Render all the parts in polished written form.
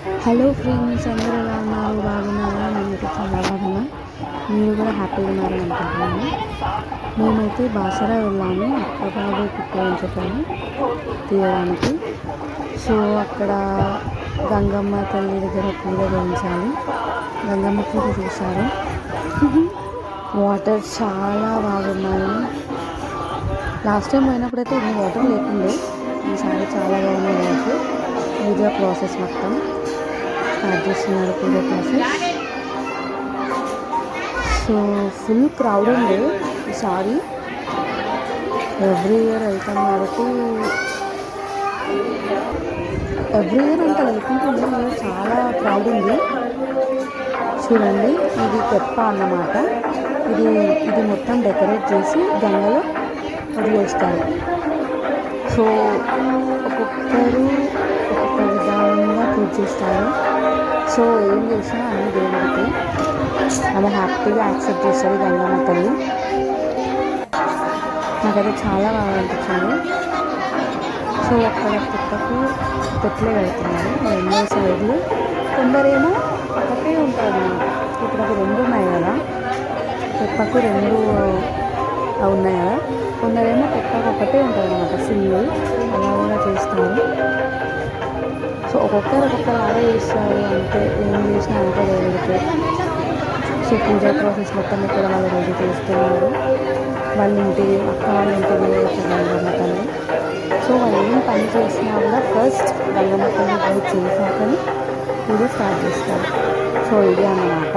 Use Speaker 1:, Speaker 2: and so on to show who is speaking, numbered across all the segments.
Speaker 1: Hello friends, అందరూ ఎలా ఉన్నారు? బాగున్నారా? నేనైతే చాలా బాగున్నా. మీరు కూడా హ్యాపీగా ఉన్నారని అనుకుంటున్నాను. మేమైతే బాసరా వెళ్ళాము అక్క బాబు పుట్టించటము తీయడానికి. సో అక్కడ గంగమ్మ తల్లి దగ్గర పూజ చేయించాలి. గంగమ్మ పూజ చేశారు. వాటర్ చాలా బాగున్నాయి. లాస్ట్ టైం పోయినప్పుడైతే ఇన్ని వాటర్ లేకుండే, ఈసారి చాలా బాగున్నాయి వాటర్. పూజ ప్రాసెస్ మొత్తం స్టార్ట్ చేస్తున్నారు. పూజ ప్రాసెస్. సో ఫుల్ క్రౌడ్ ఉండే ఈసారి. ఎవ్రీ ఇయర్ వెళ్తాం కాబట్టి ఎవ్రీ ఇయర్ అంతా లేకుంటుంది. చాలా క్రౌడ్ ఉంది. చూడండి, ఇది తెప్ప అన్నమాట. ఇది మొత్తం డెకరేట్ చేసి గంగలో వదిలేస్తారు. సో ఒక్కొక్కరు ఒక్కొక్క విధంగా పూజ చేస్తారు. సో ఏం చేసినా అన్ని దేవుడికి ఆమె హ్యాపీగా యాక్సెప్ట్ చేస్తుంది గంగమ్మ తల్లి. నాకైతే చాలా బాగా అనిపించింది. సో అక్కడ పుట్టకు తొట్లే కడుతున్నారు రెండో సైడ్లు. కొందరేమో ఒకటే ఉంటుంది. ఇప్పుడు అవి రెండు ఉన్నాయి కదా, తెప్పకు రెండు ఉన్నాయి కదా. కొందరేమో తెప్పకు ఒకటే ఉంటుంది అన్నమాట, సింగిల్. అలా కూడా చేస్తారు. సో ఒక్కొక్కలాగా చేస్తారు. అంటే ఏం చేసినా అంతే దేవుడికి. సో పూజా ప్రాసెస్ మొత్తం ఇక్కడ వాళ్ళు రెడీ చేస్తున్నారు. వాళ్ళ ఇంటికి, అక్క వాళ్ళ ఇంటికి గంగమ్మ తల్లి. సో వాళ్ళు ఏం పని చేసినా కూడా ఫస్ట్ గంగమ్మ తల్లి పూజ చేశాకని పూజ స్టార్ట్ చేస్తారు. సో ఇది అన్నమాట.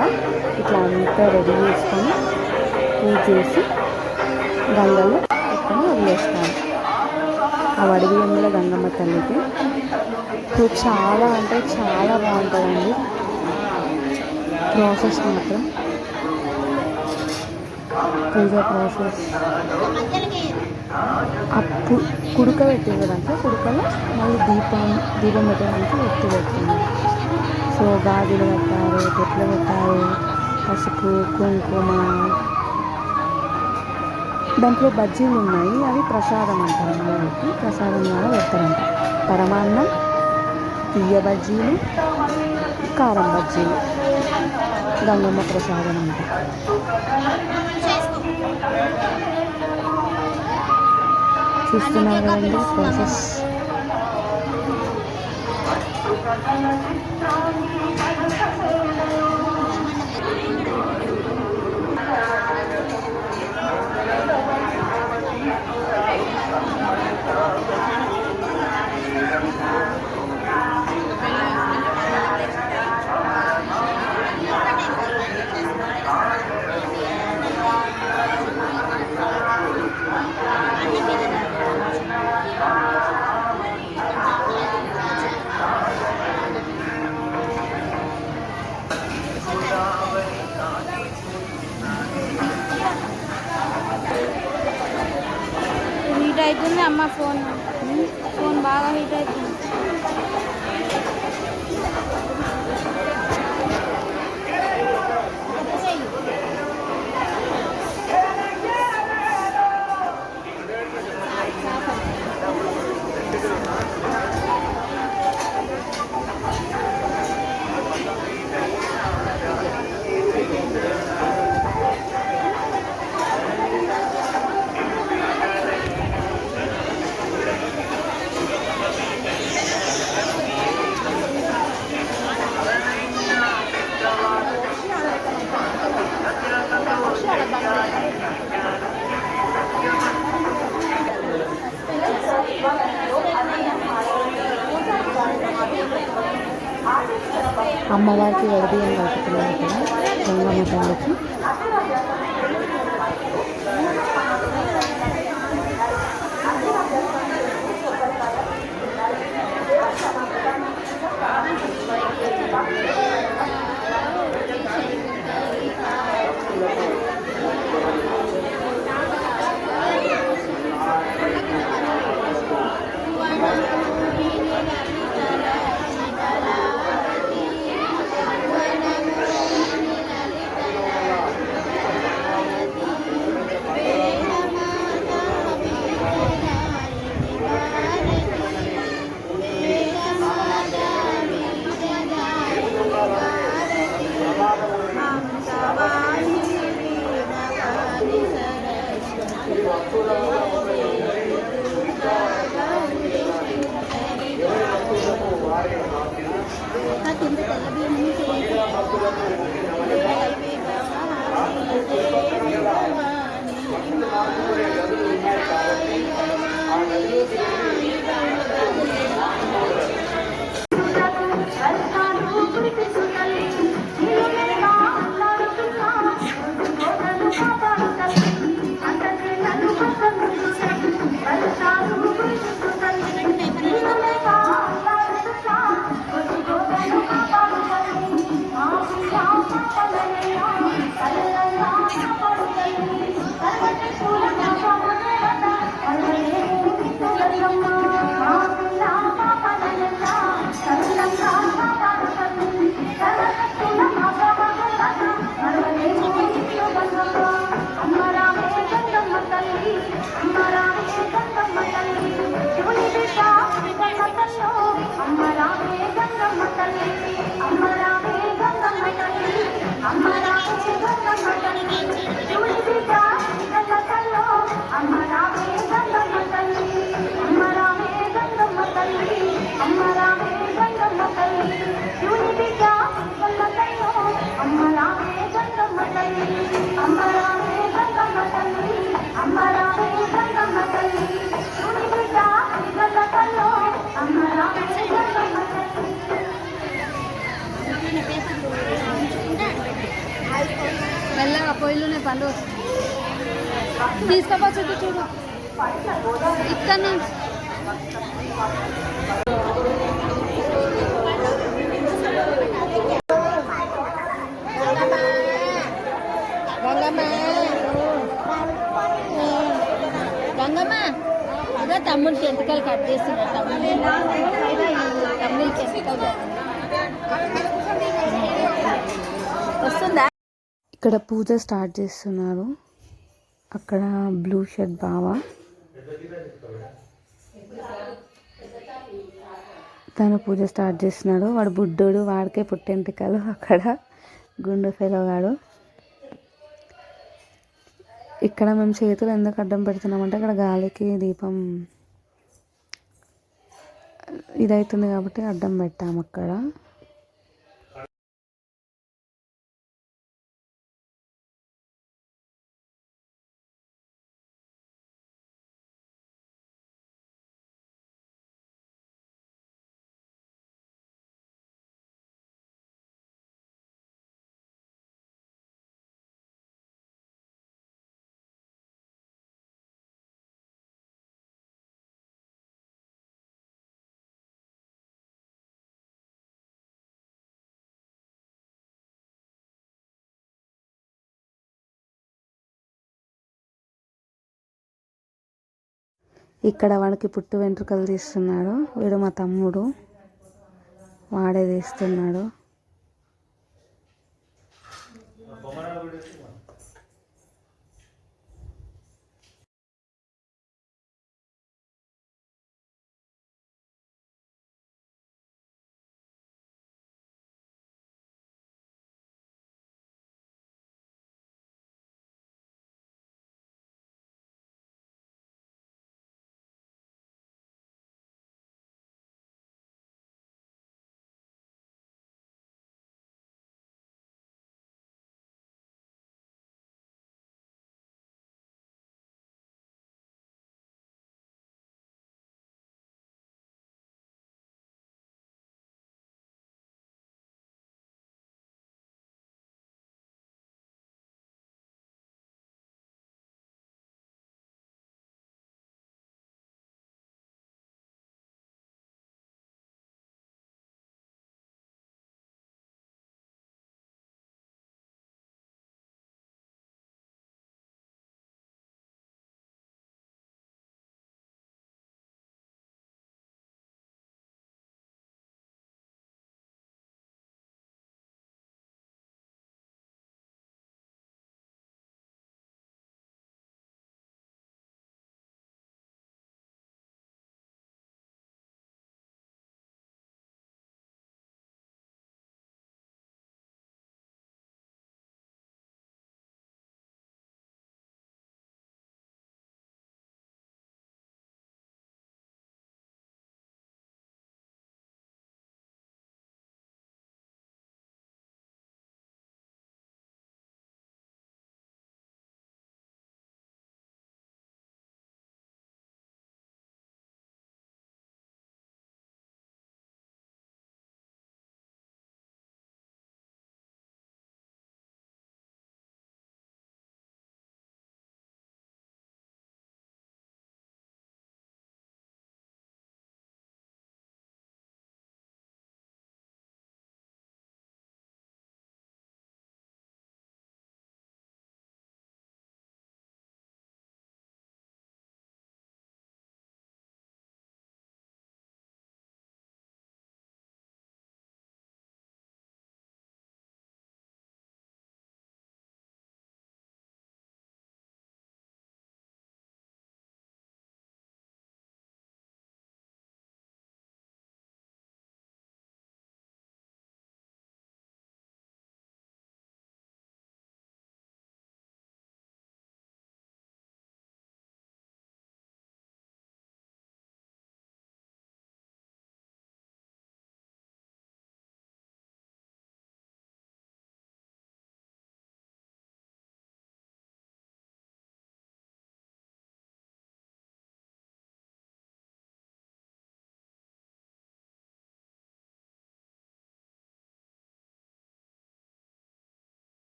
Speaker 1: ఇట్లా అంతా రెడీ చేసుకొని పూజ చేసి గంగలో ఎక్కడ వదిలేస్తారు. ఆ వడిబియ్యంలో గంగమ్మ తల్లికి. సో చాలా అంటే చాలా బాగుంటుందండి ప్రాసెస్ మాత్రం. పూజ ప్రాసెస్ అప్పుడు కుడుక పెట్టేదంటే కుడుకలో మళ్ళీ దీపం పెట్టడానికి పెడుతున్నారు. సో గాజులు పెట్టారు, పొట్లు పెట్టారు, పసుపు కుంకుమ. దాంట్లో బజ్జీలు ఉన్నాయి, అవి ప్రసాదం అంటారు. మనకి ప్రసాదం లాగా పెడతారంట. పరమాన్నం, తీయ బజ్జీలు, కారం బజ్జీలు గంగమ్మ ప్రసాదం అంట. చూస్తున్నారు కదండి ప్రాసెస్.
Speaker 2: హీట్ అవుతుంది అమ్మ. ఫోన్ బాగా హీట్ అవుతుంది.
Speaker 1: అమ్మవారికి వడిబియ్యం కలుపుతున్నారు కదా గంగమ్మ తల్లికి.
Speaker 2: ఆ కింద తెల్ల బియ్యం దేవి భవాని దేవి భవాని మాయి భవాని సాయి భవాని. మెల్లగా పొయ్యిలోనే పండు తీసుకోపో చుట్టూ చూడు ఇక్కడ నుంచి గంగమ్మ అదే తమ్ముడికి ఎంతకాలు కట్ చేస్తున్నారు తమ్ముడికి ఎంతకాలు వస్తుందా.
Speaker 1: ఇక్కడ పూజ స్టార్ట్ చేస్తున్నారు. అక్కడ బ్లూ షర్ట్ బావా తను పూజ స్టార్ట్ చేస్తున్నాడు. వాడు బుడ్డోడు, వాడికే పుట్టెంటికలు. అక్కడ గుండు ఫెలోగాడు. ఇక్కడ మేము చేతులు ఎందుకు అడ్డం పెడుతున్నామంటే అక్కడ గాలికి దీపం ఇదవుతుంది కాబట్టి అడ్డం పెట్టాము అక్కడ. ఇక్కడ వాడికి పుట్టు వెంట్రుకలు తీస్తున్నాడు. వీడు మా తమ్ముడు, వాడే తీస్తున్నాడు.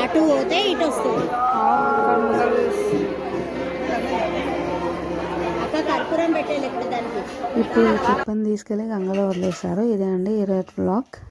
Speaker 3: అటు పోతే ఇటు వస్తుంది. అక్క కర్పూరం పెట్టేది ఇక్కడ దానికి.
Speaker 1: ఇప్పుడు ఈ కుప్పని తీసుకెళ్ళి గంగలో వదిలేస్తారు. ఇదే అండి ఈరోజు బ్లాగ్.